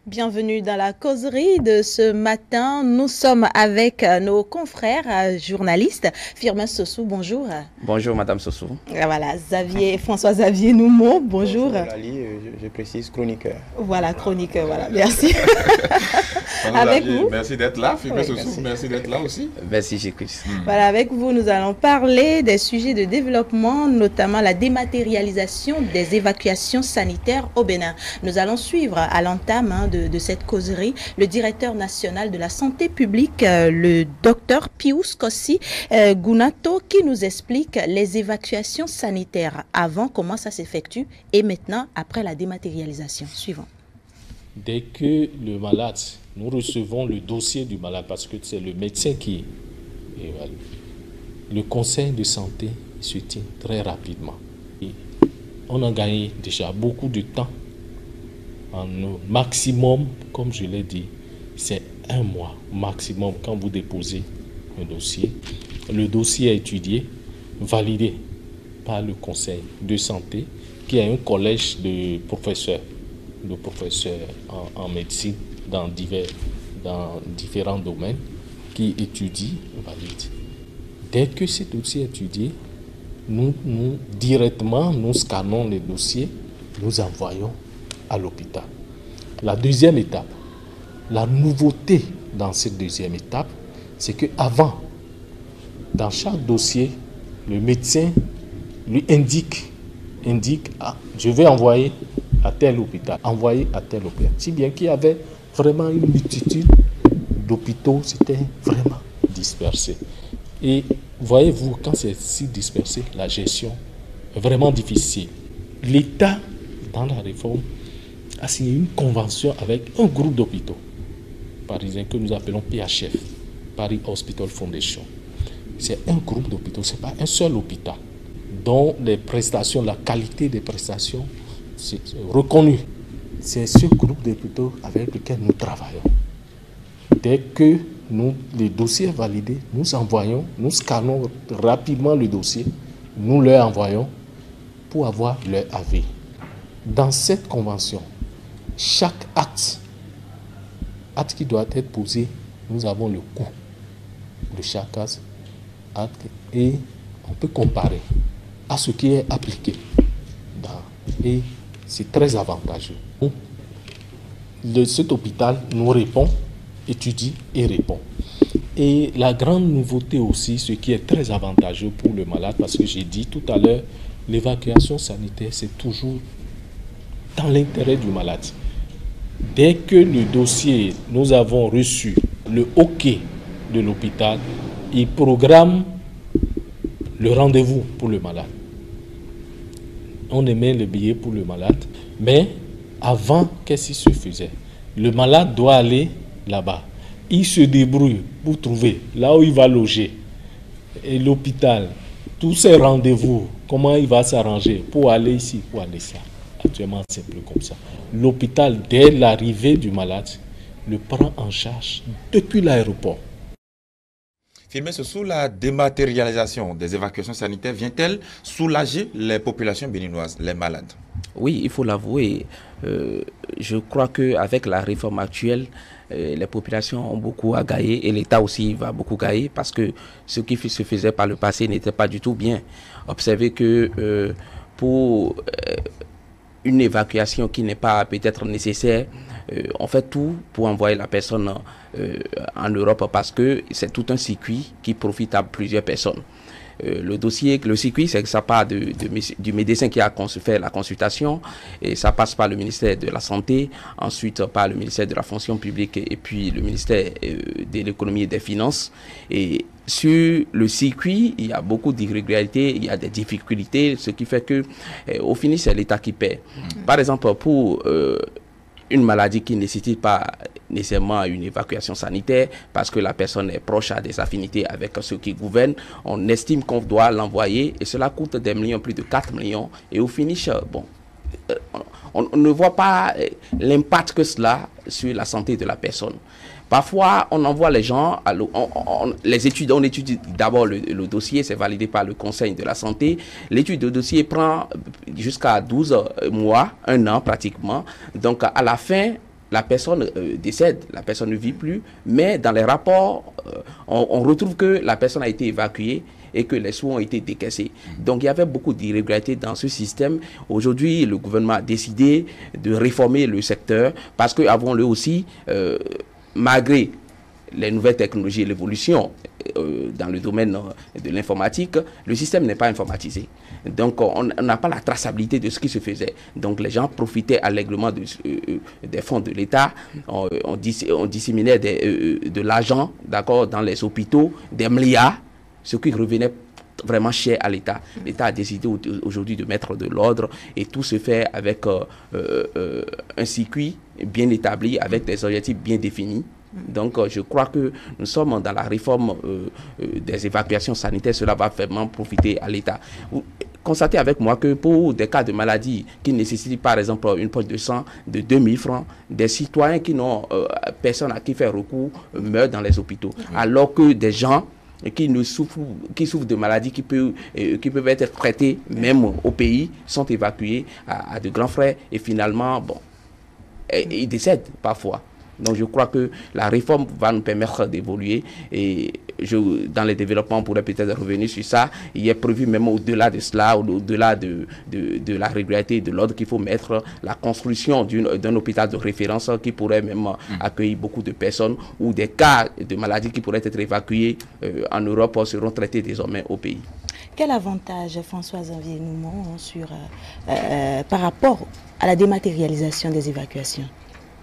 Bienvenue dans la causerie de ce matin. Nous sommes avec nos confrères journalistes. Firmin Sossou, bonjour. Bonjour Madame Sossou. Voilà, François-Xavier Noumon, bonjour. Bonjour Lali, je précise chroniqueur. Voilà, chroniqueur, voilà, merci. Avec vous. Merci d'être là, Firmin Sossou, merci d'être là aussi. Merci, j'écoute. Voilà, avec vous, nous allons parler des sujets de développement, notamment la dématérialisation des évacuations sanitaires au Bénin. Nous allons suivre à l'entame de cette causerie le directeur national de la santé publique, le docteur Pius Kossi Gunato, qui nous explique les évacuations sanitaires avant, comment ça s'effectue, et maintenant, après la dématérialisation. Suivant. Dès que le malade, nous recevons le dossier du malade, parce que c'est le médecin qui évalue, le conseil de santé se tient très rapidement. Et on a gagné déjà beaucoup de temps. En maximum, comme je l'ai dit, c'est 1 mois maximum quand vous déposez un dossier. Le dossier est étudié, validé par le conseil de santé, qui a un collège de professeurs en médecine dans différents domaines, qui étudient, valident. Dès que ce dossier est étudié, nous directement, nous scannons les dossiers, nous envoyons à l'hôpital. La deuxième étape, la nouveauté dans cette deuxième étape, c'est qu'avant, dans chaque dossier, le médecin lui indique, je vais envoyer à tel hôpital, Si bien qu'il y avait vraiment une multitude d'hôpitaux, c'était vraiment dispersé. Et voyez-vous, quand c'est si dispersé, la gestion est vraiment difficile. L'État, dans la réforme, a signé une convention avec un groupe d'hôpitaux parisiens que nous appelons PHF, Paris Hospital Foundation. C'est un groupe d'hôpitaux, ce n'est pas un seul hôpital, dont les prestations, la qualité des prestations, c'est reconnu. C'est ce groupe d'hôpitaux avec lequel nous travaillons. Dès que les dossiers validés, nous envoyons, nous scannons rapidement le dossier, nous leur envoyons pour avoir leur avis. Dans cette convention, chaque acte qui doit être posé, nous avons le coût de chaque acte et on peut comparer à ce qui est appliqué. Et c'est très avantageux. Cet hôpital nous répond, étudie et répond. Et la grande nouveauté aussi, ce qui est très avantageux pour le malade, parce que j'ai dit tout à l'heure, l'évacuation sanitaire, c'est toujours dans l'intérêt du malade. Dès que le dossier, nous avons reçu le OK de l'hôpital, il programme le rendez-vous pour le malade. On émet le billet pour le malade, mais avant, qu'est-ce qui se faisait? Le malade doit aller là-bas. Il se débrouille pour trouver là où il va loger. Et l'hôpital, tous ces rendez-vous, comment il va s'arranger pour aller ici, pour aller ça. Actuellement, c'est plus comme ça. L'hôpital, dès l'arrivée du malade, le prend en charge depuis l'aéroport. Firmin Sossou, la dématérialisation des évacuations sanitaires vient-elle soulager les populations béninoises, les malades? Oui, il faut l'avouer. Je crois qu'avec la réforme actuelle, les populations ont beaucoup à gagner et l'État aussi va beaucoup gagner parce que ce qui se faisait par le passé n'était pas du tout bien. Observez que pour une évacuation qui n'est pas peut-être nécessaire, on fait tout pour envoyer la personne en Europe parce que c'est tout un circuit qui profite à plusieurs personnes. Le circuit, c'est que ça part du médecin qui a fait la consultation et ça passe par le ministère de la Santé, ensuite par le ministère de la Fonction publique et puis le ministère de l'Économie et des Finances. Et sur le circuit, il y a beaucoup d'irrégularités, il y a des difficultés, ce qui fait que au final, c'est l'État qui paie. Par exemple, pour une maladie qui ne nécessite pas nécessairement une évacuation sanitaire parce que la personne est proche à des affinités avec ceux qui gouvernent, on estime qu'on doit l'envoyer et cela coûte des millions, plus de 4 millions et au finish, on ne voit pas l'impact que cela sur la santé de la personne. Parfois, on envoie les gens, on étudie d'abord le dossier, c'est validé par le Conseil de la santé. L'étude de dossier prend jusqu'à 12 mois, 1 an pratiquement. Donc, à la fin, la personne décède, la personne ne vit plus, mais dans les rapports, on retrouve que la personne a été évacuée et que les soins ont été décaissés. Donc il y avait beaucoup d'irrégularités dans ce système. Aujourd'hui, le gouvernement a décidé de réformer le secteur parce que, avouons-le aussi, malgré les nouvelles technologies et l'évolution dans le domaine de l'informatique, le système n'est pas informatisé. Donc, on n'a pas la traçabilité de ce qui se faisait. Donc, les gens profitaient allègrement des fonds de l'État. On disséminait de l'argent, d'accord, dans les hôpitaux, des milliards, ce qui revenait vraiment cher à l'État. L'État a décidé aujourd'hui de mettre de l'ordre et tout se fait avec un circuit bien établi, avec des objectifs bien définis. Donc, je crois que nous sommes dans la réforme des évacuations sanitaires. Cela va vraiment profiter à l'État. Vous constatez avec moi que pour des cas de maladie qui nécessitent par exemple une poche de sang de 2000 francs, des citoyens qui n'ont personne à qui faire recours meurent dans les hôpitaux. Alors que des gens qui souffrent de maladies qui peuvent être traitées même au pays sont évacués à de grands frais et finalement, bon, ils décèdent parfois. Donc je crois que la réforme va nous permettre d'évoluer et dans les développements, on pourrait peut-être revenir sur ça. Il est prévu même au-delà de cela, au-delà de la régularité et de l'ordre, qu'il faut mettre la construction d'un hôpital de référence qui pourrait même accueillir beaucoup de personnes ou des cas de maladies qui pourraient être évacués en Europe seront traités désormais au pays. Quel avantage, François-Xavier Noumon, par rapport à la dématérialisation des évacuations?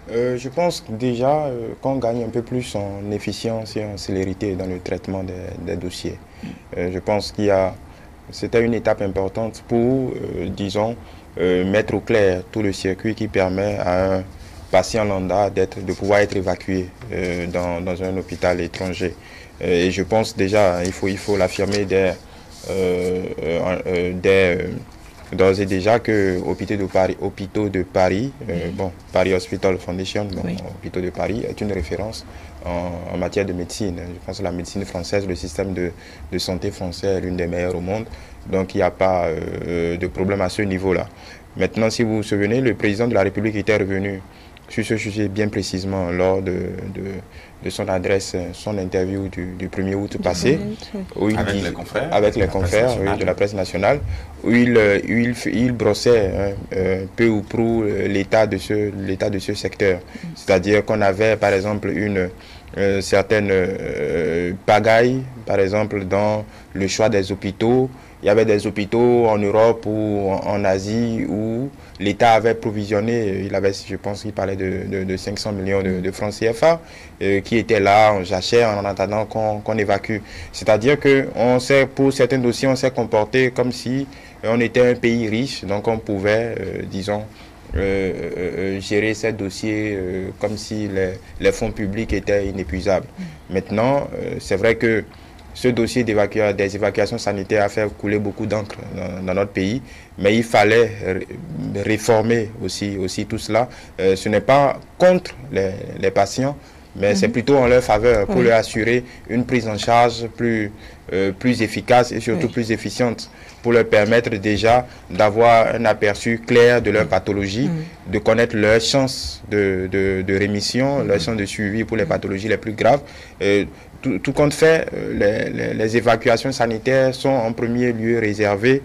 Je pense déjà qu'on gagne un peu plus en efficience et en célérité dans le traitement des dossiers. Je pense c'était une étape importante pour, disons, mettre au clair tout le circuit qui permet à un patient lambda de pouvoir être évacué dans un hôpital étranger. Et je pense déjà, il faut l'affirmer d'ores et déjà que hôpitaux de Paris, Paris Hospital Foundation, hôpitaux de Paris est une référence en matière de médecine. Je pense que la médecine française, le système de santé français est l'une des meilleures au monde. Donc il n'y a pas de problème à ce niveau-là. Maintenant, si vous vous souvenez, le président de la République était revenu sur ce sujet bien précisément lors de son adresse, son interview du 1er août passé. Où il avec les confrères de la presse nationale, où il brossait peu ou prou l'état de ce secteur. C'est-à-dire qu'on avait par exemple une certaine pagaille, par exemple dans le choix des hôpitaux. Il y avait des hôpitaux en Europe ou en Asie où l'État avait provisionné, je pense qu'il parlait de 500 millions de francs CFA qui étaient là en jachère en attendant qu'on évacue. C'est-à-dire que pour certains dossiers, on s'est comporté comme si on était un pays riche, donc on pouvait, disons, gérer ces dossiers comme si les fonds publics étaient inépuisables. Maintenant, c'est vrai que ce dossier des évacuations sanitaires a fait couler beaucoup d'encre dans notre pays, mais il fallait réformer aussi tout cela. Ce n'est pas contre les patients, mais c'est plutôt en leur faveur pour leur assurer une prise en charge plus efficace et surtout plus efficiente, pour leur permettre déjà d'avoir un aperçu clair de leur pathologie, de connaître leurs chances de rémission, leurs chances de suivi pour les pathologies les plus graves. Tout compte fait, les évacuations sanitaires sont en premier lieu réservées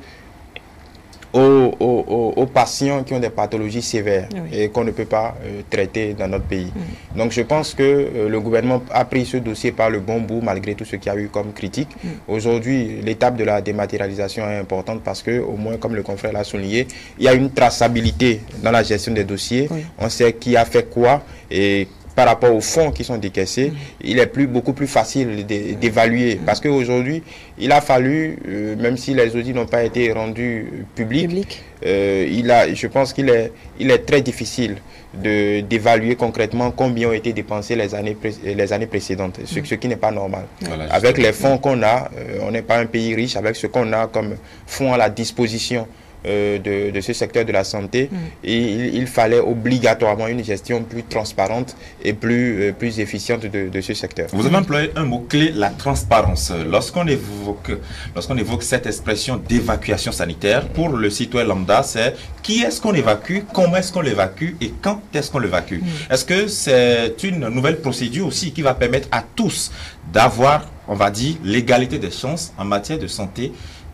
aux patients qui ont des pathologies sévères et qu'on ne peut pas traiter dans notre pays. Donc je pense que le gouvernement a pris ce dossier par le bon bout malgré tout ce qu'il y a eu comme critique. Aujourd'hui, l'étape de la dématérialisation est importante parce que, au moins, comme le confrère l'a souligné, il y a une traçabilité dans la gestion des dossiers. On sait qui a fait quoi et par rapport aux fonds qui sont décaissés, il est beaucoup plus facile d'évaluer. Parce qu'aujourd'hui, il a fallu, même si les audits n'ont pas été rendus publics, je pense qu'il est très difficile d'évaluer concrètement combien ont été dépensés les années précédentes, ce qui n'est pas normal. Voilà, avec les fonds qu'on a, on n'est pas un pays riche, avec ce qu'on a comme fonds à la disposition de ce secteur de la santé, et il fallait obligatoirement une gestion plus transparente et plus efficiente de ce secteur. Vous avez employé un mot-clé, la transparence. Lorsqu'on évoque cette expression d'évacuation sanitaire, pour le citoyen lambda, c'est qui est-ce qu'on évacue, comment est-ce qu'on l'évacue et quand est-ce qu'on l'évacue. Est-ce que c'est une nouvelle procédure aussi qui va permettre à tous d'avoir, on va dire, l'égalité des chances en matière de santé,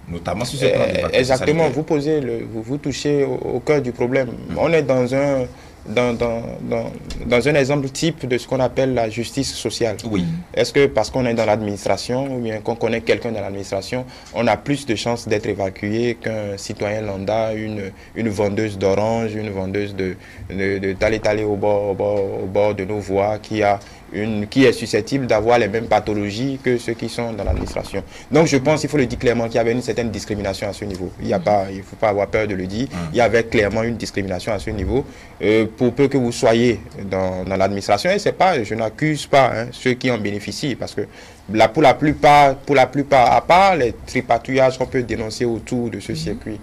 notamment sur ce plan d'évacuation exactement, sanitaire. vous touchez au cœur du problème. On est dans un exemple type de ce qu'on appelle la justice sociale. Oui. Est-ce que parce qu'on est dans l'administration ou bien qu'on connaît quelqu'un dans l'administration, on a plus de chances d'être évacué qu'un citoyen lambda, une vendeuse d'orange, une vendeuse de talé au bord de nos voies qui est susceptible d'avoir les mêmes pathologies que ceux qui sont dans l'administration. Donc je pense, il faut le dire clairement, qu'il y avait une certaine discrimination à ce niveau. Il ne faut pas avoir peur de le dire. Il y avait clairement une discrimination à ce niveau. Pour peu que vous soyez dans l'administration, et je n'accuse pas ceux qui en bénéficient, parce que pour la plupart, à part les tripatouillages qu'on peut dénoncer autour de ce circuit,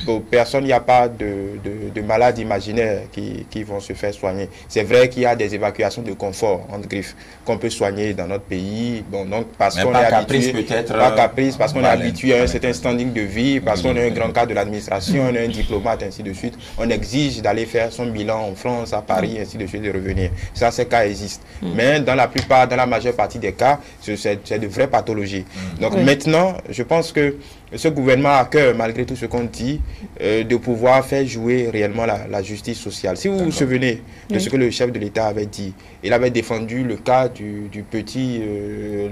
pour personne, il n'y a pas de malades imaginaires qui vont se faire soigner. C'est vrai qu'il y a des évacuations de confort, entre griffes, qu'on peut soigner dans notre pays. Bon, donc parce qu'on est habitué, pas caprice, parce qu'on est habitué à un certain standing de vie, parce qu'on est un grand cadre de l'administration, on est un diplomate, ainsi de suite. On exige d'aller faire son bilan en France, à Paris, ainsi de suite, de revenir. Ça, ces cas existent. Mais dans la majeure partie des cas, c'est de vraies pathologies. Donc maintenant, je pense que ce gouvernement a à cœur, malgré tout ce qu'on dit, de pouvoir faire jouer réellement la justice sociale. Si vous vous souvenez de ce que le chef de l'État avait dit, il avait défendu le cas du petit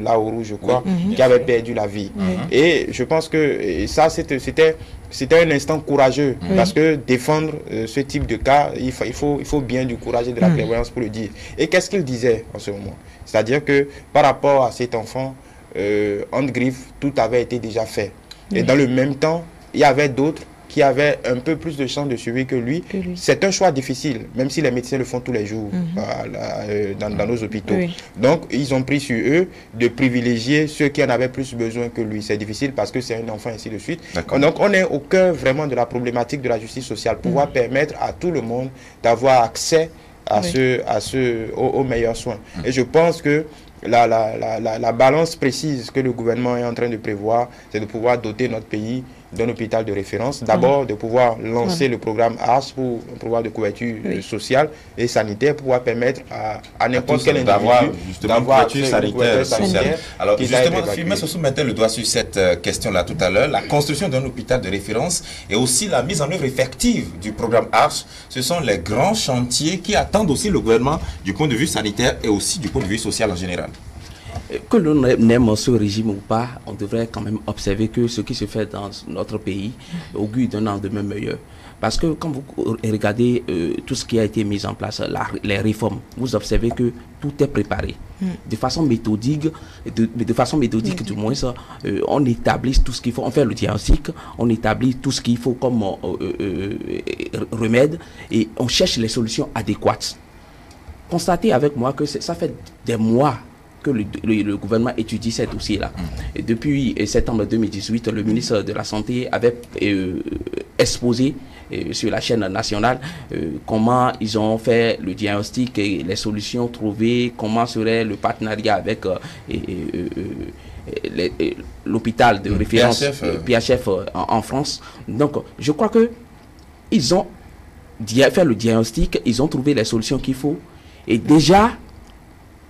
Laourou, je crois, qui avait perdu la vie. Et je pense que ça, c'était un instant courageux, parce que défendre ce type de cas, il faut bien du courage et de la clairvoyance pour le dire. Et qu'est-ce qu'il disait en ce moment? C'est-à-dire que par rapport à cet enfant, entre griffes, tout avait été déjà fait. Et dans le même temps, il y avait d'autres qui avaient un peu plus de chance de survie que lui. C'est un choix difficile, même si les médecins le font tous les jours dans nos hôpitaux. Donc, ils ont pris sur eux de privilégier ceux qui en avaient plus besoin que lui. C'est difficile parce que c'est un enfant, ainsi de suite. Donc, on est au cœur vraiment de la problématique de la justice sociale, pouvoir permettre à tout le monde d'avoir accès aux meilleurs soins. Et je pense que la balance précise que le gouvernement est en train de prévoir, c'est de pouvoir doter notre pays d'un hôpital de référence. D'abord, de pouvoir lancer le programme ARS pour un programme de couverture sociale et sanitaire, pour pouvoir permettre à n'importe quel individu d'avoir une couverture sanitaire sociale. Alors, justement, Firmin Sossou mettait le doigt sur cette question-là tout à l'heure. La construction d'un hôpital de référence et aussi la mise en œuvre effective du programme ARS, ce sont les grands chantiers qui attendent aussi le gouvernement du point de vue sanitaire et aussi du point de vue social en général. Que l'on aime ce régime ou pas, on devrait quand même observer que ce qui se fait dans notre pays augure d'un lendemain meilleur. Parce que quand vous regardez tout ce qui a été mis en place, les réformes, vous observez que tout est préparé. De façon méthodique, du moins, on établit tout ce qu'il faut, on fait le diagnostic, on établit tout ce qu'il faut comme remède et on cherche les solutions adéquates. Constatez avec moi que ça fait des mois que le gouvernement étudie ces dossiers-là. Depuis septembre 2018, le ministre de la Santé avait exposé sur la chaîne nationale comment ils ont fait le diagnostic et les solutions trouvées, comment serait le partenariat avec l'hôpital de référence PHF en France. Donc, je crois que ils ont fait le diagnostic, ils ont trouvé les solutions qu'il faut. Et déjà,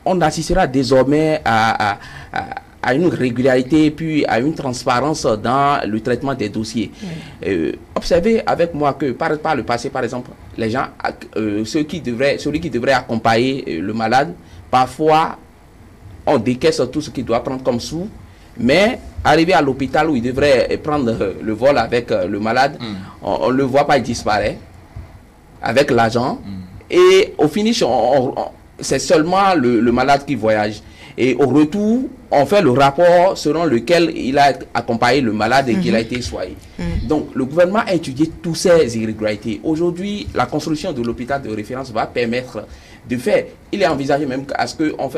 on assistera désormais à une régularité puis à une transparence dans le traitement des dossiers. Observez avec moi que par le passé, par exemple, les gens, celui qui devrait accompagner le malade, parfois on décaisse tout ce qu'il doit prendre comme sous, mais arrivé à l'hôpital où il devrait prendre le vol avec le malade, on ne le voit pas, il disparaît avec l'argent. Et au finish, c'est seulement le malade qui voyage. Et au retour, on fait le rapport selon lequel il a accompagné le malade et qu'il a été soigné. Donc, le gouvernement a étudié toutes ces irrégularités. Aujourd'hui, la construction de l'hôpital de référence va permettre de faire. Il est envisagé même à ce qu'on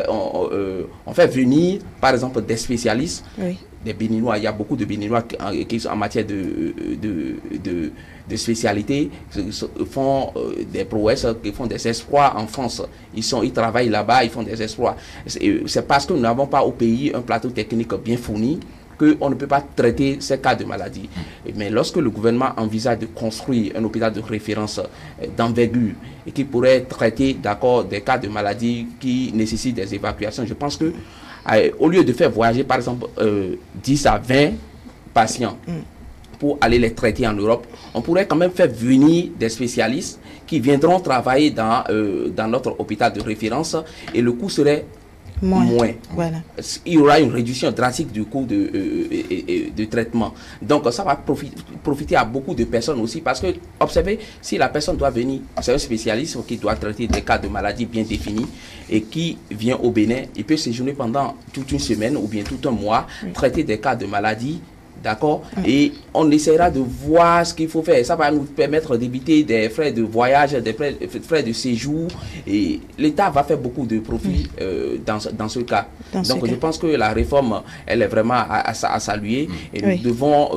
fait venir, par exemple, des spécialistes des Béninois. Il y a beaucoup de Béninois qui sont en matière de spécialité, font des prouesses, qui font des exploits en France. Ils travaillent là-bas, ils font des exploits. C'est parce que nous n'avons pas au pays un plateau technique bien fourni qu'on ne peut pas traiter ces cas de maladie. Mais lorsque le gouvernement envisage de construire un hôpital de référence d'envergure et qui pourrait traiter des cas de maladie qui nécessitent des évacuations, je pense que au lieu de faire voyager par exemple 10 à 20 patients pour aller les traiter en Europe, on pourrait quand même faire venir des spécialistes qui viendront travailler dans notre hôpital de référence et le coût serait moins. Voilà. Il y aura une réduction drastique du coût de traitement. Donc ça va profiter à beaucoup de personnes aussi parce que, observez, si la personne doit venir, c'est un spécialiste qui doit traiter des cas de maladies bien définis et qui vient au Bénin, il peut séjourner pendant toute une semaine ou bien tout un mois, traiter des cas de maladies. D'accord. Et on essaiera de voir ce qu'il faut faire. Ça va nous permettre d'éviter des frais de voyage, des frais de séjour. Et l'État va faire beaucoup de profit dans ce cas. Donc je pense que la réforme, elle est vraiment à saluer. Et nous devons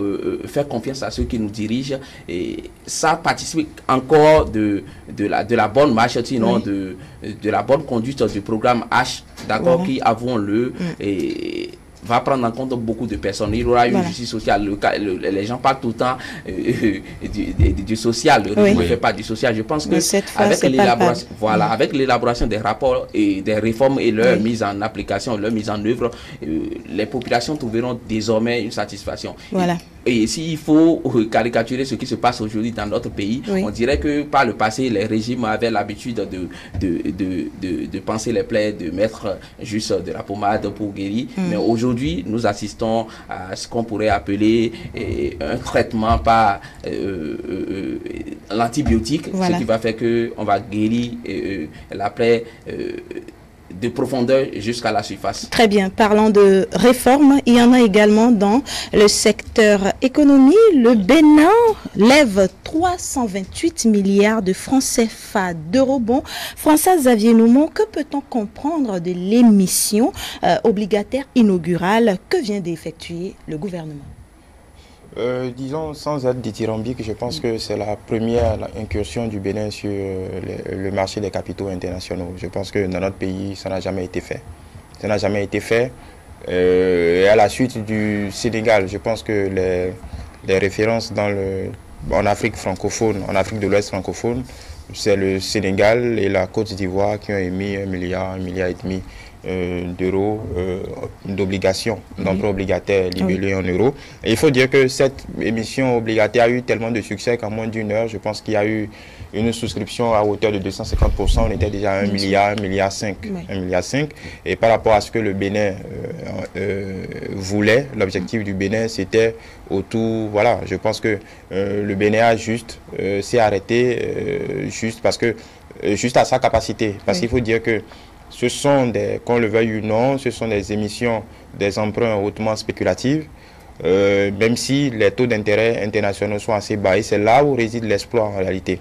faire confiance à ceux qui nous dirigent. Et ça participe encore de la bonne marche, sinon de la bonne conduite du programme H, d'accord, qui, avouons-le, va prendre en compte beaucoup de personnes. Il y aura une justice sociale. Les gens parlent tout le temps du social. Le régime ne fait pas du social. Je pense que avec l'élaboration des rapports et des réformes et leur mise en application, leur mise en œuvre, les populations trouveront désormais une satisfaction. Voilà. Et s'il faut caricaturer ce qui se passe aujourd'hui dans notre pays, on dirait que par le passé, les régimes avaient l'habitude de penser les plaies, de mettre juste de la pommade pour guérir. Mais aujourd'hui, nous assistons à ce qu'on pourrait appeler un traitement par l'antibiotique, ce qui va faire qu'on va guérir la plaie de profondeur jusqu'à la surface. Très bien. Parlant de réforme, il y en a également dans le secteur économie. Le Bénin lève 328 milliards de francs CFA d'eurobonds. François Xavier Noumon, que peut-on comprendre de l'émission obligataire inaugurale que vient d'effectuer le gouvernement? Disons, sans être dithyrambique, je pense que c'est la première incursion du Bénin sur le marché des capitaux internationaux. Je pense que dans notre pays, ça n'a jamais été fait. Ça n'a jamais été fait. Et à la suite du Sénégal, je pense que les références en Afrique francophone, en Afrique de l'Ouest francophone, c'est le Sénégal et la Côte d'Ivoire qui ont émis 1 milliard et demi d'euros d'obligations, d'emprunt obligataire libellés en euros. Et il faut dire que cette émission obligataire a eu tellement de succès qu'en moins d'une heure, je pense qu'il y a eu une souscription à hauteur de 250%. On était déjà à 1 milliard, 1,5 milliard. Et par rapport à ce que le Bénin voulait, l'objectif du Bénin, c'était autour, voilà, je pense que le Bénin a s'est arrêté juste à sa capacité. Parce qu'il faut dire que ce sont qu'on le veuille ou non, ce sont des émissions, des emprunts hautement spéculatifs, même si les taux d'intérêt internationaux sont assez bas. Et c'est là où réside l'exploit en réalité.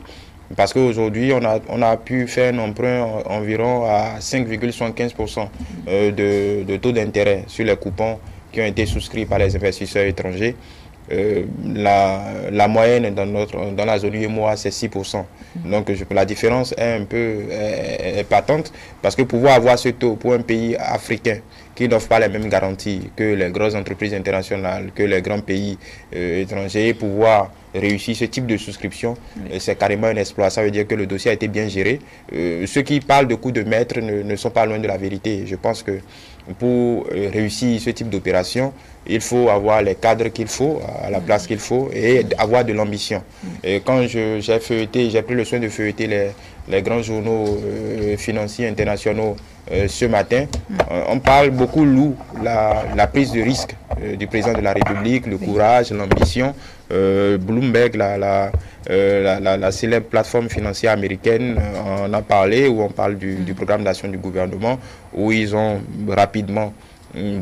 Parce qu'aujourd'hui, on a pu faire un emprunt environ à 5,75% de taux d'intérêt sur les coupons qui ont été souscrits par les investisseurs étrangers. La moyenne dans la zone UEMOA, c'est 6%. Donc la différence est patente parce que pouvoir avoir ce taux pour un pays africain qui n'offre pas les mêmes garanties que les grosses entreprises internationales, que les grands pays étrangers, pouvoir réussir ce type de souscription, c'est carrément un exploit. Ça veut dire que le dossier a été bien géré. Ceux qui parlent de coûts de maître ne sont pas loin de la vérité. Je pense que pour réussir ce type d'opération, il faut avoir les cadres qu'il faut, à la place qu'il faut, et avoir de l'ambition. Et quand j'ai pris le soin de feuilleter les grands journaux financiers internationaux ce matin, on parle beaucoup la prise de risque du président de la République, le courage, l'ambition. Bloomberg, la célèbre plateforme financière américaine, en a parlé, où on parle du programme d'action du gouvernement, où ils ont rapidement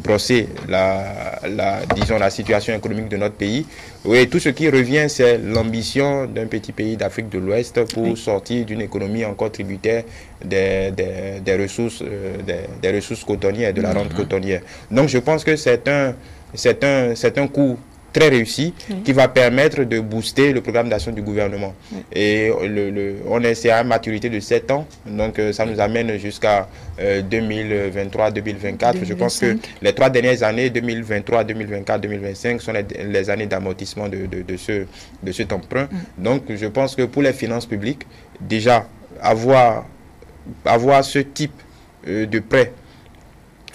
brosser la situation économique de notre pays. Oui, tout ce qui revient, c'est l'ambition d'un petit pays d'Afrique de l'Ouest pour sortir d'une économie encore tributaire des ressources cotonnières, de la rente cotonnière. Donc je pense que c'est c'est un coup très réussi qui va permettre de booster le programme d'action du gouvernement. Et on est à une maturité de 7 ans, donc ça nous amène jusqu'à 2023-2024. Je pense que les 3 dernières années, 2023, 2024, 2025, sont les années d'amortissement de cet emprunt. Donc je pense que pour les finances publiques, déjà avoir ce type de prêt,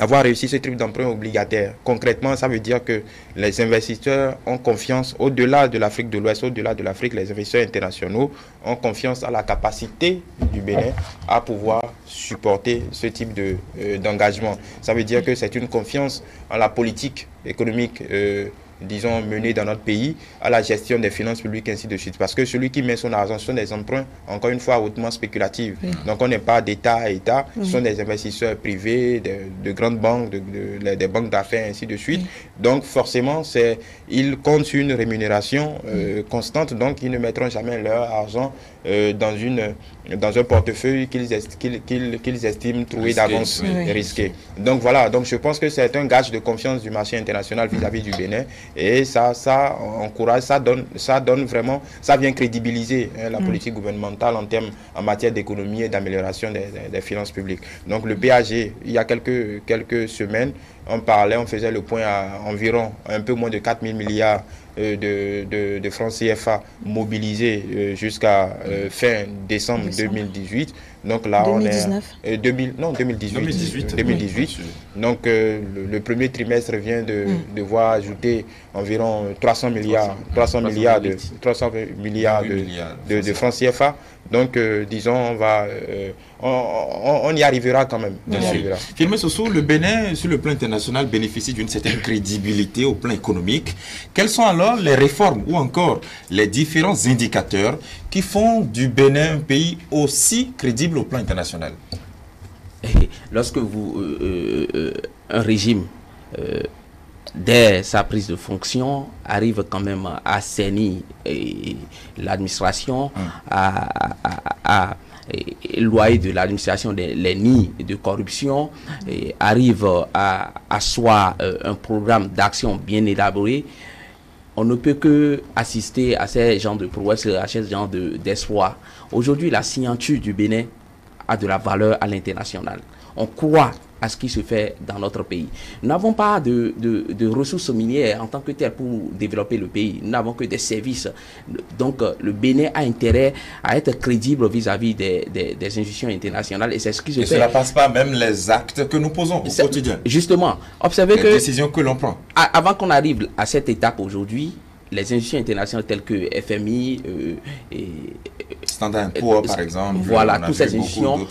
avoir réussi ce type d'emprunt obligataire, concrètement, ça veut dire que les investisseurs ont confiance, au-delà de l'Afrique de l'Ouest, au-delà de l'Afrique, les investisseurs internationaux ont confiance à la capacité du Bénin à pouvoir supporter ce type d'engagement. Ça veut dire que c'est une confiance en la politique économique disons, menée dans notre pays, à la gestion des finances publiques, ainsi de suite. Parce que celui qui met son argent, ce sont des emprunts, encore une fois, hautement spéculatifs. Donc, on n'est pas d'État à État, ce sont des investisseurs privés, de grandes banques, des banques d'affaires, ainsi de suite. Donc, forcément, ils comptent sur une rémunération constante, donc ils ne mettront jamais leur argent dans un portefeuille qu'ils estiment trouver d'avance risqué. Donc voilà, donc je pense que c'est un gage de confiance du marché international vis-à-vis du Bénin, et ça encourage, ça donne vraiment, ça vient crédibiliser la politique gouvernementale en matière d'économie et d'amélioration des finances publiques. Donc le PAG, il y a quelques semaines, on faisait le point à environ un peu moins de 4 000 milliards de francs CFA mobilisés jusqu'à fin décembre 2018. Donc là, 2019. on est 2018. Donc le premier trimestre vient de voir ajouter environ 300 milliards de francs CFA. Donc disons, on y arrivera quand même. Firmin Sossou, le Bénin, sur le plan international, bénéficie d'une certaine crédibilité au plan économique. Quelles sont alors les réformes ou encore les différents indicateurs qui font du Bénin un pays aussi crédible au plan international? Lorsque un régime, dès sa prise de fonction, arrive quand même à assainir l'administration, à éloigner de l'administration les nids de corruption, et arrive à asseoir un programme d'action bien élaboré, on ne peut que assister à ces genres de prouesses, à ces genres d'espoir. Aujourd'hui, la signature du Bénin a de la valeur à l'international. On croit à ce qui se fait dans notre pays. Nous n'avons pas de ressources minières en tant que telles pour développer le pays. Nous n'avons que des services. Donc, le Bénin a intérêt à être crédible vis-à-vis des institutions internationales. Et c'est ce qui se fait. Cela passe pas même les actes que nous posons au quotidien. Justement, observez que... les décisions que l'on prend. Avant qu'on arrive à cette étape aujourd'hui, les institutions internationales telles que FMI Standard & Poor's, par exemple, voilà, toutes ces institutions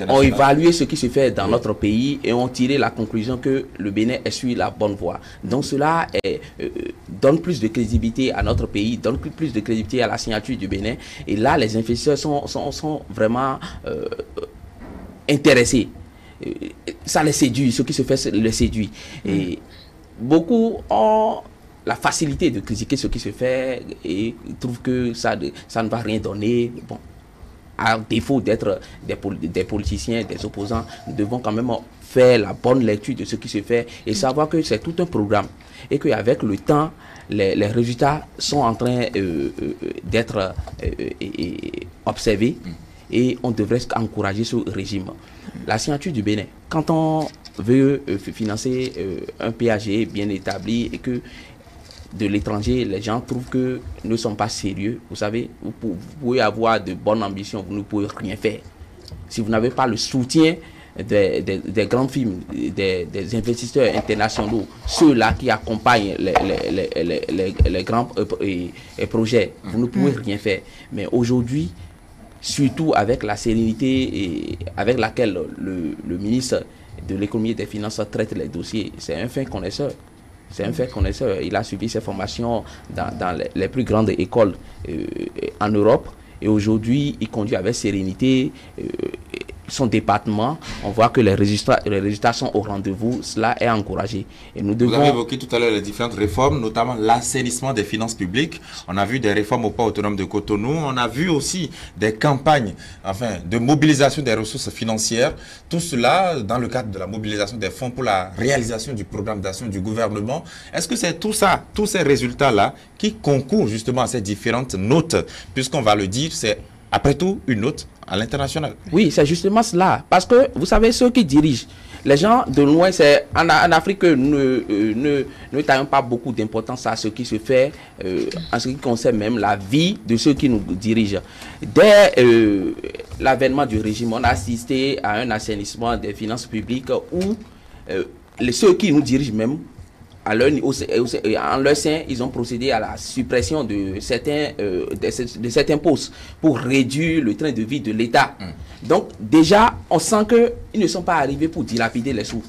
ont évalué ce qui se fait dans notre pays et ont tiré la conclusion que le Bénin est sur la bonne voie. Donc cela donne plus de crédibilité à notre pays, donne plus de crédibilité à la signature du Bénin. Et là, les investisseurs sont vraiment intéressés. Ça les séduit, ce qui se fait les séduit. Et beaucoup ont la facilité de critiquer ce qui se fait et trouvent que ça ne va rien donner. Bon, à défaut d'être des politiciens, des opposants, nous devons quand même faire la bonne lecture de ce qui se fait et savoir que c'est tout un programme et qu'avec le temps, les résultats sont en train d'être observés et on devrait encourager ce régime. La signature du Bénin, quand on veut financer un PAG bien établi et que de l'étranger, les gens trouvent que nous ne sommes pas sérieux. Vous savez, vous pouvez avoir de bonnes ambitions, vous ne pouvez rien faire. Si vous n'avez pas le soutien des grandes firmes, des investisseurs internationaux, ceux-là qui accompagnent les grands projets, vous ne pouvez rien faire. Mais aujourd'hui, surtout avec la sérénité avec laquelle le ministre de l'économie et des finances traite les dossiers, c'est un fin connaisseur. C'est un fait connaisseur. Il a suivi ses formations dans les plus grandes écoles en Europe. Et aujourd'hui, il conduit avec sérénité son département, on voit que les résultats sont au rendez-vous. Cela est encouragé. Et nous devons... Vous avez évoqué tout à l'heure les différentes réformes, notamment l'assainissement des finances publiques. On a vu des réformes au port autonome de Cotonou. On a vu aussi des campagnes de mobilisation des ressources financières. Tout cela dans le cadre de la mobilisation des fonds pour la réalisation du programme d'action du gouvernement. Est-ce que c'est tout ça, tous ces résultats-là qui concourent justement à ces différentes notes, puisqu'on va le dire, c'est après tout une note à l'international? Oui, c'est justement cela. Parce que, vous savez, ceux qui dirigent, les gens de loin, c'est en Afrique, ne taillons pas beaucoup d'importance à ce qui se fait en ce qui concerne même la vie de ceux qui nous dirigent. Dès l'avènement du régime, on a assisté à un assainissement des finances publiques où ceux qui nous dirigent même, en leur sein, ils ont procédé à la suppression de certains postes pour réduire le train de vie de l'État. Donc, déjà, on sent qu'ils ne sont pas arrivés pour dilapider les sous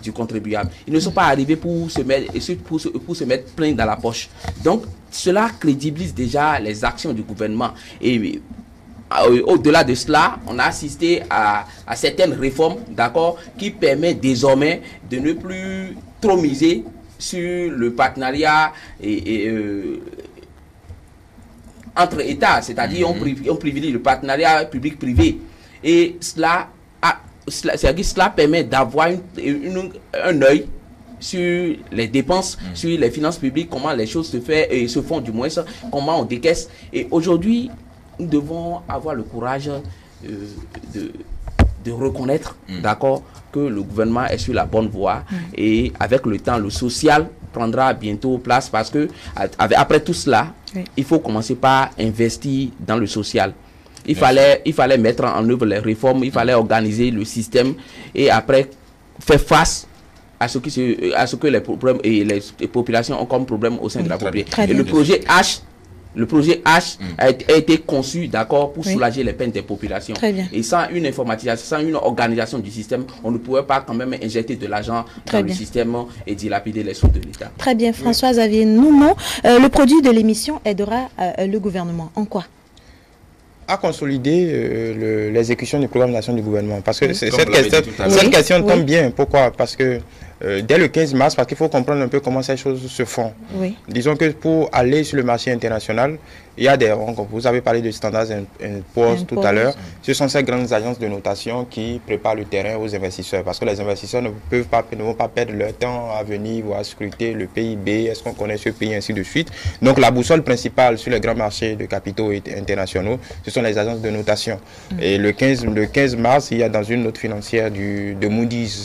du contribuable. Ils ne sont pas arrivés pour se mettre plein dans la poche. Donc, cela crédibilise déjà les actions du gouvernement. Et au-delà de cela, on a assisté à certaines réformes, d'accord, qui permettent désormais de ne plus trop miser sur le partenariat entre États, c'est-à-dire on privilégie le partenariat public-privé. Et cela permet d'avoir un œil sur les dépenses, sur les finances publiques, comment les choses se font du moins, comment on décaisse. Et aujourd'hui, nous devons avoir le courage de reconnaître, d'accord, que le gouvernement est sur la bonne voie. Et avec le temps, le social prendra bientôt place parce que après tout cela, il faut commencer par investir dans le social. Il fallait mettre en œuvre les réformes, il fallait organiser le système et après faire face à ce que les problèmes et les populations ont comme problème au sein de la population. Et le projet H a été conçu, d'accord, pour soulager les peines des populations. Et sans une informatisation, sans une organisation du système, on ne pouvait pas quand même injecter de l'argent dans le système et dilapider les sous de l'État. Très bien, François-Xavier Noumon. Le produit de l'émission aidera le gouvernement. En quoi? À consolider l'exécution du programme d'action du gouvernement. Parce que cette question tombe bien. Pourquoi? Parce que dès le 15 mars, parce qu'il faut comprendre un peu comment ces choses se font. Disons que pour aller sur le marché international, il y a vous avez parlé de Standard & Poor's tout à l'heure. Ce sont ces grandes agences de notation qui préparent le terrain aux investisseurs. Parce que les investisseurs ne vont pas perdre leur temps à venir ou à scruter le PIB, est-ce qu'on connaît ce pays, ainsi de suite. Donc la boussole principale sur les grands marchés de capitaux internationaux, ce sont les agences de notation. Et le 15 mars, il y a dans une note financière de Moody's,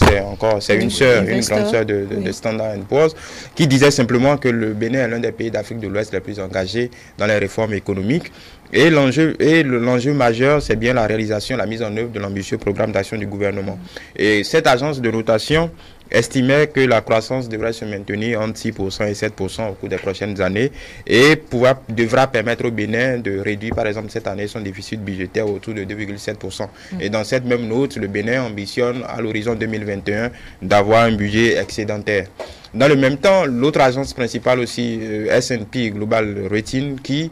c'est une grande sœur de Standard & Poor's, qui disait simplement que le Bénin est l'un des pays d'Afrique de l'Ouest les plus engagés dans les réformes économiques. Et l'enjeu majeur, c'est bien la réalisation, la mise en œuvre de l'ambitieux programme d'action du gouvernement. Et cette agence de notation estimait que la croissance devrait se maintenir entre 6% et 7% au cours des prochaines années et devra permettre au Bénin de réduire, par exemple, cette année, son déficit budgétaire autour de 2,7%. Et dans cette même note, le Bénin ambitionne à l'horizon 2021 d'avoir un budget excédentaire. Dans le même temps, l'autre agence principale aussi, S&P Global Rating, qui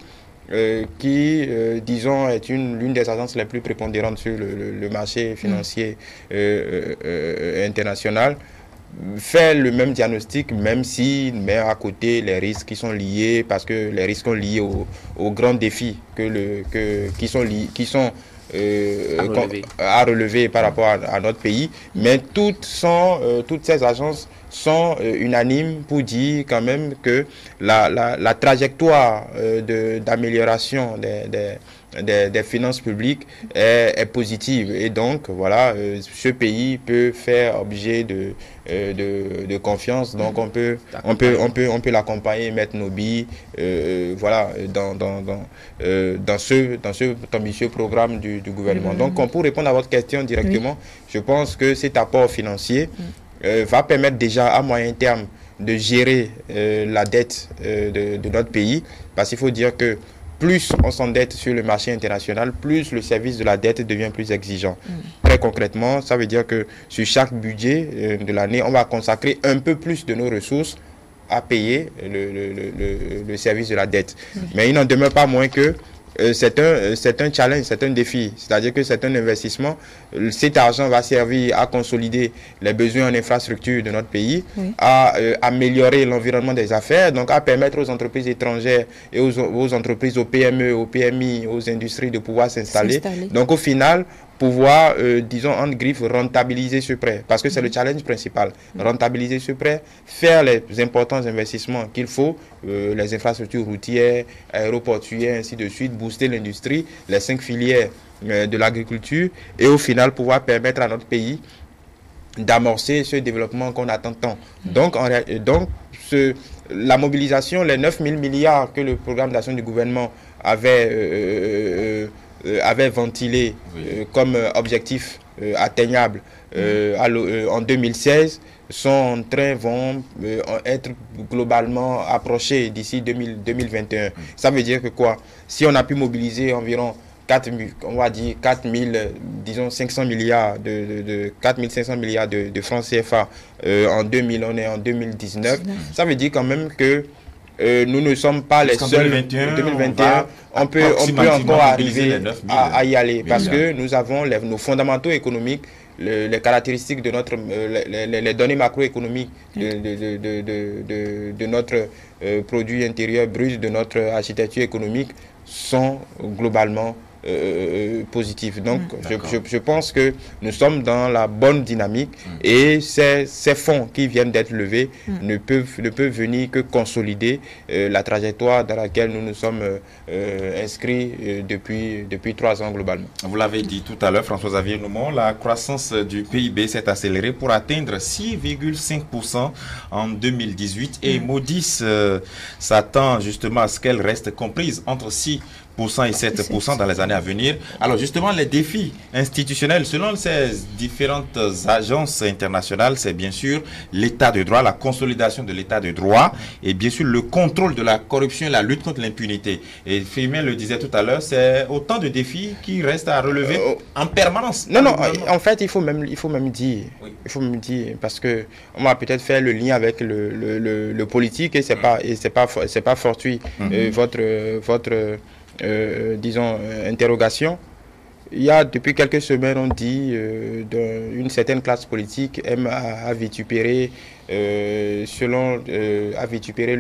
disons, est l'une des agences les plus prépondérantes sur le marché financier international, fait le même diagnostic, même s'il met à côté les risques qui sont liés, parce que les risques sont liés aux grands défis qui sont à relever par rapport à notre pays. Mais toutes ces agences sont unanimes pour dire quand même que la trajectoire d'amélioration des finances publiques est positive. Et donc, voilà, ce pays peut faire objet de confiance. Donc, on peut l'accompagner, mettre nos billes, voilà, dans cet ambitieux programme du gouvernement. Donc, pour répondre à votre question directement, je pense que cet apport financier va permettre déjà à moyen terme de gérer la dette de notre pays, parce qu'il faut dire que plus on s'endette sur le marché international, plus le service de la dette devient plus exigeant. Très concrètement, ça veut dire que sur chaque budget de l'année, on va consacrer un peu plus de nos ressources à payer le service de la dette. Mais il n'en demeure pas moins que c'est un challenge, c'est un défi. C'est-à-dire que c'est un investissement. Cet argent va servir à consolider les besoins en infrastructure de notre pays, à améliorer l'environnement des affaires, donc à permettre aux entreprises étrangères et aux entreprises, aux PME, aux PMI, aux industries de pouvoir s'installer. Donc au final, pouvoir, disons, entre griffes, rentabiliser ce prêt. Parce que c'est le challenge principal. Rentabiliser ce prêt, faire les importants investissements qu'il faut, les infrastructures routières, aéroportuaires, ainsi de suite, booster l'industrie, les 5 filières de l'agriculture, et au final pouvoir permettre à notre pays d'amorcer ce développement qu'on attend tant. Donc, la mobilisation, les 9 000 milliards que le programme d'action du gouvernement avait ventilé comme objectif atteignable en 2016 vont être globalement approchés d'ici 2021. Ça veut dire que quoi? Si on a pu mobiliser environ 500 milliards de francs CFA en 2000, on est en 2019, ça veut dire quand même que nous ne sommes pas les seuls. 2021, on peut encore arriver à y aller parce que nous avons nos fondamentaux économiques, les caractéristiques de notre, les données macroéconomiques de notre produit intérieur brut, de notre architecture économique sont globalement positif. Donc, je pense que nous sommes dans la bonne dynamique et ces fonds qui viennent d'être levés ne peuvent venir que consolider la trajectoire dans laquelle nous nous sommes inscrits depuis 3 ans globalement. Vous l'avez dit tout à l'heure, François-Xavier Noumon, la croissance du PIB s'est accélérée pour atteindre 6,5% en 2018 et Moody's s'attend justement à ce qu'elle reste comprise entre 6% et 7% dans les années à venir. Alors justement, les défis institutionnels, selon ces différentes agences internationales, c'est bien sûr l'état de droit, la consolidation de l'état de droit et bien sûr le contrôle de la corruption et la lutte contre l'impunité. Et Firmin le disait tout à l'heure, c'est autant de défis qui restent à relever en permanence. Non, en fait, il faut même dire, parce que on va peut-être faire le lien avec le politique et c'est pas fortuit. Votre disons, interrogation. Il y a depuis quelques semaines, on dit une certaine classe politique aime à vitupérer, le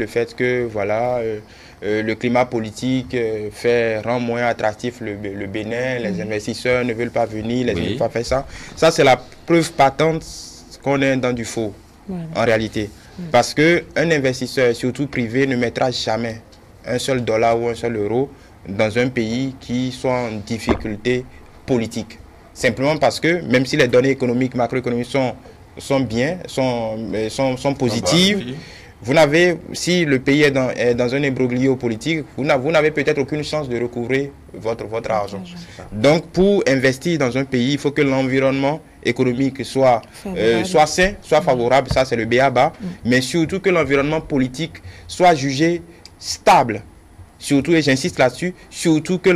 fait que voilà, le climat politique rend moins attractif le Bénin, les investisseurs ne veulent pas venir, ne veulent pas faire ça. Ça, c'est la preuve patente qu'on est dans du faux, en réalité. Parce qu'un investisseur, surtout privé, ne mettra jamais un seul dollar ou un seul euro dans un pays qui soit en difficulté politique. Simplement parce que, même si les données économiques, macroéconomiques sont bien, sont positives, si le pays est dans un imbroglio politique, vous n'avez peut-être aucune chance de recouvrer votre argent. Donc, pour investir dans un pays, il faut que l'environnement économique soit sain, soit favorable, ça c'est le b.a.-ba, mais surtout que l'environnement politique soit jugé stable. Surtout, et j'insiste là-dessus, surtout que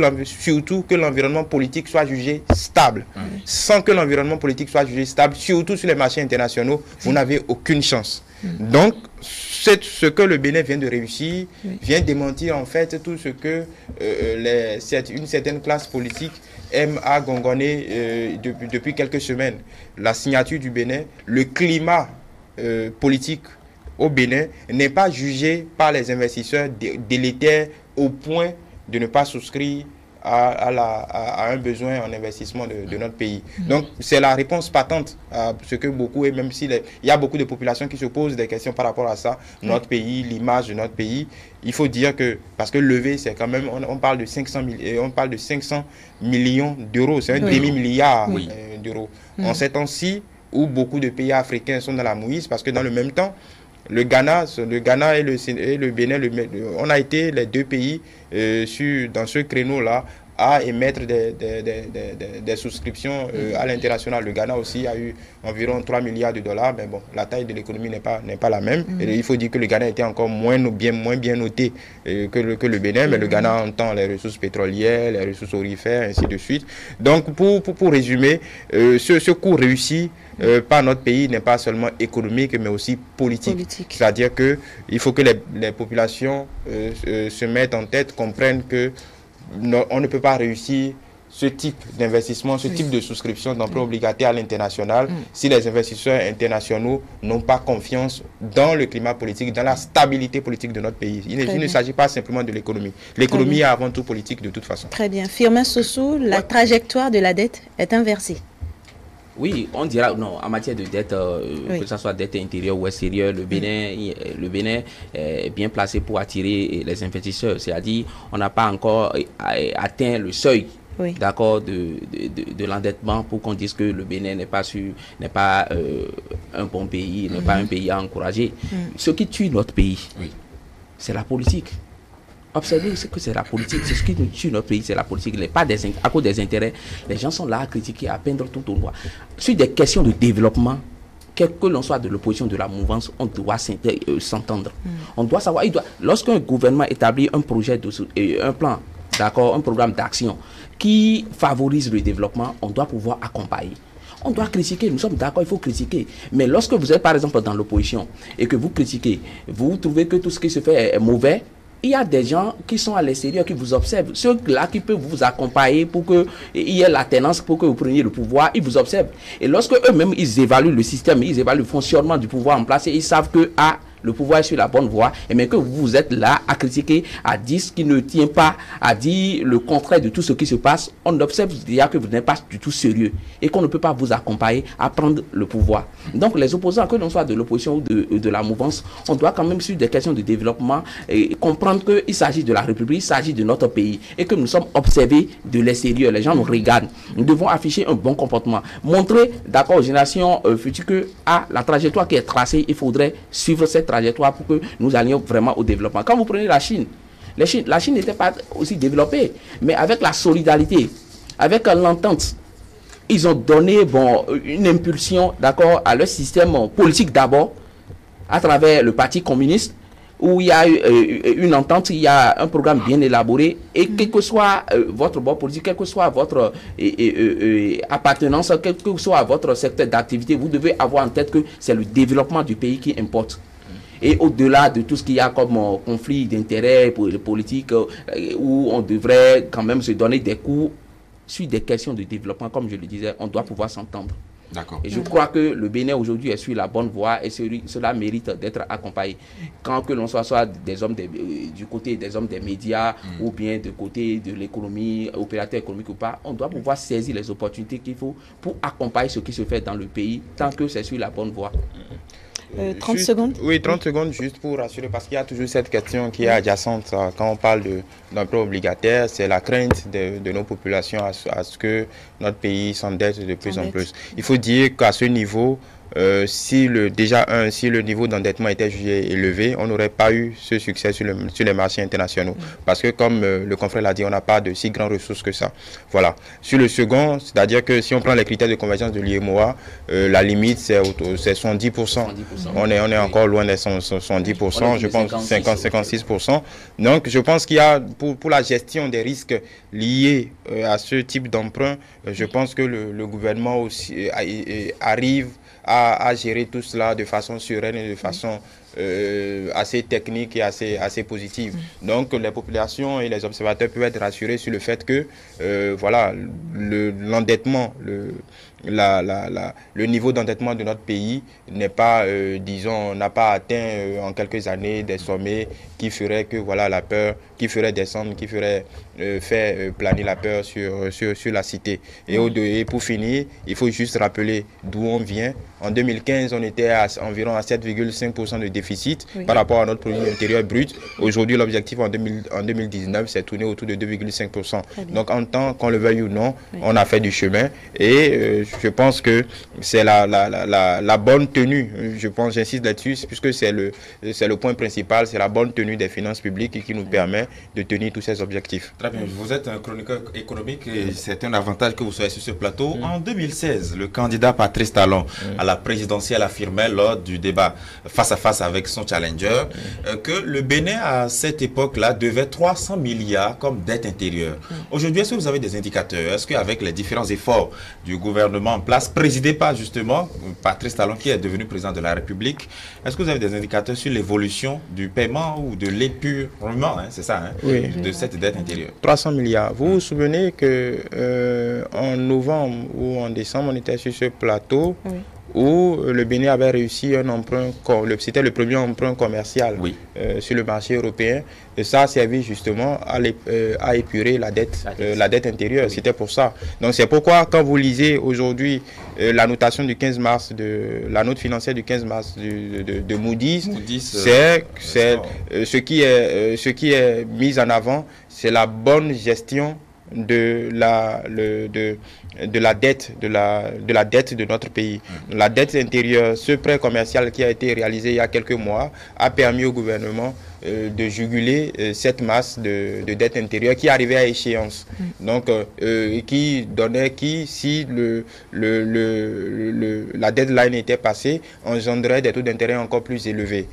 l'environnement politique soit jugé stable. Sans que l'environnement politique soit jugé stable, surtout sur les marchés internationaux, vous n'avez aucune chance. Donc, ce que le Bénin vient de réussir vient démentir en fait tout ce que une certaine classe politique aime à gongonner depuis quelques semaines. La signature du Bénin, le climat politique au Bénin n'est pas jugé par les investisseurs délétère au point de ne pas souscrire à un besoin en investissement de notre pays. Donc, c'est la réponse patente à ce que beaucoup, et même s'il y a beaucoup de populations qui se posent des questions par rapport à ça, notre pays, l'image de notre pays, il faut dire que, parce que lever, c'est quand même, on parle de 500 millions d'euros, c'est un demi-milliard d'euros. En ces temps-ci, où beaucoup de pays africains sont dans la mouise, parce que dans le même temps, le Ghana et le Bénin, on a été les 2 pays dans ce créneau-là à émettre des souscriptions à l'international. Le Ghana aussi a eu environ 3 milliards de dollars, mais bon, la taille de l'économie n'est pas la même. Et il faut dire que le Ghana était encore moins bien noté que le Bénin, mais le Ghana entend les ressources pétrolières, les ressources aurifères, ainsi de suite. Donc, pour résumer, ce coup réussi par notre pays n'est pas seulement économique, mais aussi politique. C'est-à-dire qu'il faut que les populations se mettent en tête, comprennent que on ne peut pas réussir ce type d'investissement, ce type de souscription d'emprunt obligataire à l'international si les investisseurs internationaux n'ont pas confiance dans le climat politique, dans la stabilité politique de notre pays. Il ne s'agit pas simplement de l'économie. L'économie est avant tout politique de toute façon. Très bien. Firmin Sossou, la trajectoire de la dette est inversée. Oui, on dira, non, en matière de dette, que ce soit dette intérieure ou extérieure, le Bénin est bien placé pour attirer les investisseurs. C'est-à-dire, on n'a pas encore atteint le seuil d'accord de l'endettement pour qu'on dise que le Bénin n'est pas un bon pays, n'est pas un pays à encourager. Ce qui tue notre pays, c'est la politique. Observez que c'est la politique, c'est ce qui nous tue notre pays, c'est la politique. Pas à cause des intérêts, les gens sont là à critiquer, à peindre tout au noir. Sur des questions de développement, quel que l'on soit de l'opposition, de la mouvance, on doit s'entendre. On doit savoir, lorsqu'un gouvernement établit un projet, un plan, d'accord, un programme d'action qui favorise le développement, on doit pouvoir accompagner. On doit critiquer, nous sommes d'accord, il faut critiquer. Mais lorsque vous êtes par exemple dans l'opposition et que vous critiquez, vous trouvez que tout ce qui se fait est mauvais, il y a des gens qui sont à l'extérieur qui vous observent. Ceux-là qui peuvent vous accompagner pour qu'il y ait la tenance, pour que vous preniez le pouvoir, ils vous observent. Et lorsque eux-mêmes, ils évaluent le système, ils évaluent le fonctionnement du pouvoir en place et ils savent que le pouvoir est sur la bonne voie, et mais que vous êtes là à critiquer, à dire ce qui ne tient pas, à dire le contraire de tout ce qui se passe, on observe déjà que vous n'êtes pas du tout sérieux et qu'on ne peut pas vous accompagner à prendre le pouvoir. Donc les opposants, que l'on soit de l'opposition ou de la mouvance, on doit quand même sur des questions de développement comprendre qu'il s'agit de la République, il s'agit de notre pays et que nous sommes observés de l'extérieur. Les gens nous regardent. Nous devons afficher un bon comportement. Montrer d'accord aux générations futures que la trajectoire qui est tracée, il faudrait suivre cette trajectoire pour que nous allions vraiment au développement. Quand vous prenez la Chine n'était pas aussi développée, mais avec la solidarité, avec l'entente, ils ont donné une impulsion d'accord à leur système politique d'abord, à travers le Parti communiste, où il y a une entente, il y a un programme bien élaboré, et quel que soit votre bord politique, quelle que soit votre appartenance, quel que soit votre secteur d'activité, vous devez avoir en tête que c'est le développement du pays qui importe. Et au-delà de tout ce qu'il y a comme conflit d'intérêts politiques, où on devrait quand même se donner des coups sur des questions de développement, comme je le disais, on doit pouvoir s'entendre. D'accord. Et je crois que le Bénin aujourd'hui est sur la bonne voie et cela mérite d'être accompagné. Quand que l'on soit des hommes du côté des hommes des médias ou bien du côté de l'économie, opérateur économique ou pas, on doit pouvoir saisir les opportunités qu'il faut pour accompagner ce qui se fait dans le pays tant que c'est sur la bonne voie. 30 secondes. Oui, 30 secondes juste pour rassurer, parce qu'il y a toujours cette question qui est adjacente quand on parle d'emprunt obligataire, c'est la crainte de nos populations à ce que notre pays s'endette de plus en plus. Il faut dire qu'à ce niveau, si le niveau d'endettement était jugé élevé, on n'aurait pas eu ce succès sur les marchés internationaux. Parce que comme le confrère l'a dit, on n'a pas de si grandes ressources que ça. Voilà. Sur le second, c'est-à-dire que si on prend les critères de convergence de l'UEMOA, la limite c'est 110%. On est encore loin des 110%, je pense 50-56%. Donc je pense qu'il y a, pour la gestion des risques liés à ce type d'emprunt, je pense que le gouvernement aussi arrive à gérer tout cela de façon sereine et de façon assez technique et assez positive. Donc les populations et les observateurs peuvent être rassurés sur le fait que voilà, l'endettement, le niveau d'endettement de notre pays n'est pas, disons, n'a pas atteint en quelques années des sommets qui feraient que voilà la peur, qui ferait descendre, qui ferait faire planer la peur sur la cité. Et pour finir, il faut juste rappeler d'où on vient. En 2015, on était environ à 7,5% de déficit par rapport à notre produit intérieur brut. Aujourd'hui, l'objectif en 2019, c'est tourné autour de 2,5%. Donc, en tant qu'on le veuille ou non, on a fait du chemin. Et je pense que c'est la bonne tenue. J'insiste là-dessus, puisque c'est le point principal, c'est la bonne tenue des finances publiques qui nous permet de tenir tous ces objectifs. Très bien. Vous êtes un chroniqueur économique et c'est un avantage que vous soyez sur ce plateau. En 2016, le candidat Patrice Talon à la présidentielle affirmait lors du débat face à face avec son challenger, que le Bénin, à cette époque-là, devait 300 milliards comme dette intérieure. Aujourd'hui, est-ce que vous avez des indicateurs? Est-ce qu'avec les différents efforts du gouvernement en place, présidé par justement Patrice Talon, qui est devenu président de la République, est-ce que vous avez des indicateurs sur l'évolution du paiement ou de l'épurement, c'est ça, de cette dette intérieure? 300 milliards. Vous vous souvenez que en novembre ou en décembre, on était sur ce plateau où le Bénin avait réussi un emprunt, c'était le premier emprunt commercial sur le marché européen. Et ça a servi justement à épurer la dette intérieure. C'était pour ça. Donc c'est pourquoi quand vous lisez aujourd'hui la notation du 15 mars, la note financière du 15 mars de Moody's, c'est ce qui est mis en avant, c'est la bonne gestion de la dette de notre pays. La dette intérieure, ce prêt commercial qui a été réalisé il y a quelques mois a permis au gouvernement de juguler cette masse de dette intérieure qui arrivait à échéance. Donc si la deadline était passée, engendrait des taux d'intérêt encore plus élevés.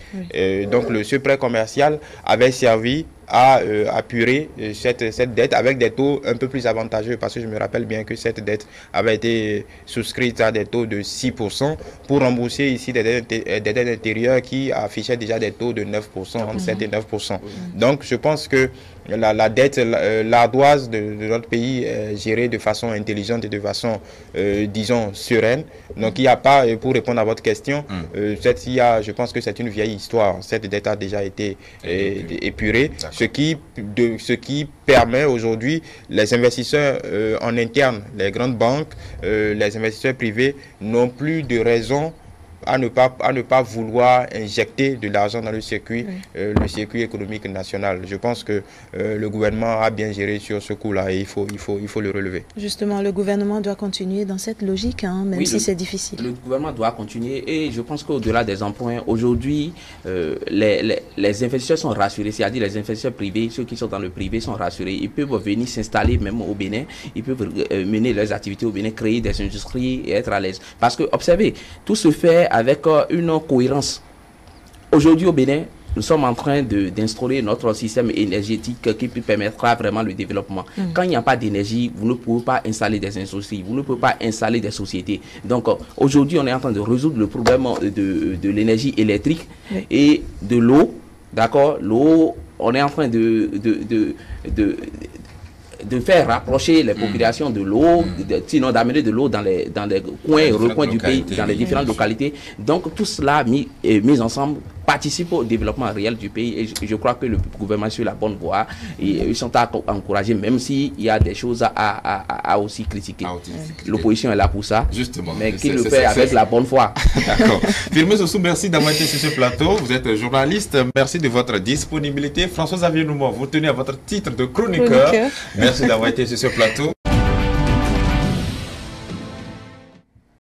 Donc ce prêt commercial avait servi à apurer cette dette avec des taux un peu plus avantageux, parce que je me rappelle bien que cette dette avait été souscrite à des taux de 6% pour rembourser ici des dettes intérieures qui affichaient déjà des taux de 9%, entre 7 et 9%. Donc je pense que la dette, l'ardoise de notre pays est gérée de façon intelligente et de façon, disons, sereine. Donc il n'y a pas, pour répondre à votre question, je pense que c'est une vieille histoire. Cette dette a déjà été épurée, ce qui permet aujourd'hui les investisseurs en interne, les grandes banques, les investisseurs privés n'ont plus de raison à ne pas vouloir injecter de l'argent dans le circuit économique national. Je pense que le gouvernement a bien géré sur ce coup-là et il faut le relever. Justement, le gouvernement doit continuer dans cette logique, même si c'est difficile. Le gouvernement doit continuer et je pense qu'au-delà des emprunts, aujourd'hui, les investisseurs sont rassurés, c'est-à-dire les investisseurs privés, ceux qui sont dans le privé sont rassurés. Ils peuvent venir s'installer même au Bénin, ils peuvent mener leurs activités au Bénin, créer des industries et être à l'aise. Parce que, observez, tout se fait avec une cohérence. Aujourd'hui au Bénin, nous sommes en train d'instaurer notre système énergétique qui permettra vraiment le développement. Quand il n'y a pas d'énergie, vous ne pouvez pas installer des industries, vous ne pouvez pas installer des sociétés. Donc aujourd'hui, on est en train de résoudre le problème de l'énergie électrique et de l'eau. D'accord, l'eau, on est en train de faire rapprocher les populations de l'eau, sinon d'amener de l'eau dans les coins et recoins du pays, dans les différentes localités. Donc tout cela mis ensemble participe au développement réel du pays et je crois que le gouvernement est sur la bonne voie et ils sont à encourager, même s'il y a des choses à aussi critiquer. L'opposition est là pour ça, justement, mais qu'il le fait avec la bonne foi. D'accord. Firmin Sossou, merci d'avoir été sur ce plateau. Vous êtes journaliste, merci de votre disponibilité. François Xavier Noumon, vous tenez à votre titre de chroniqueur. Merci d'avoir été sur ce plateau.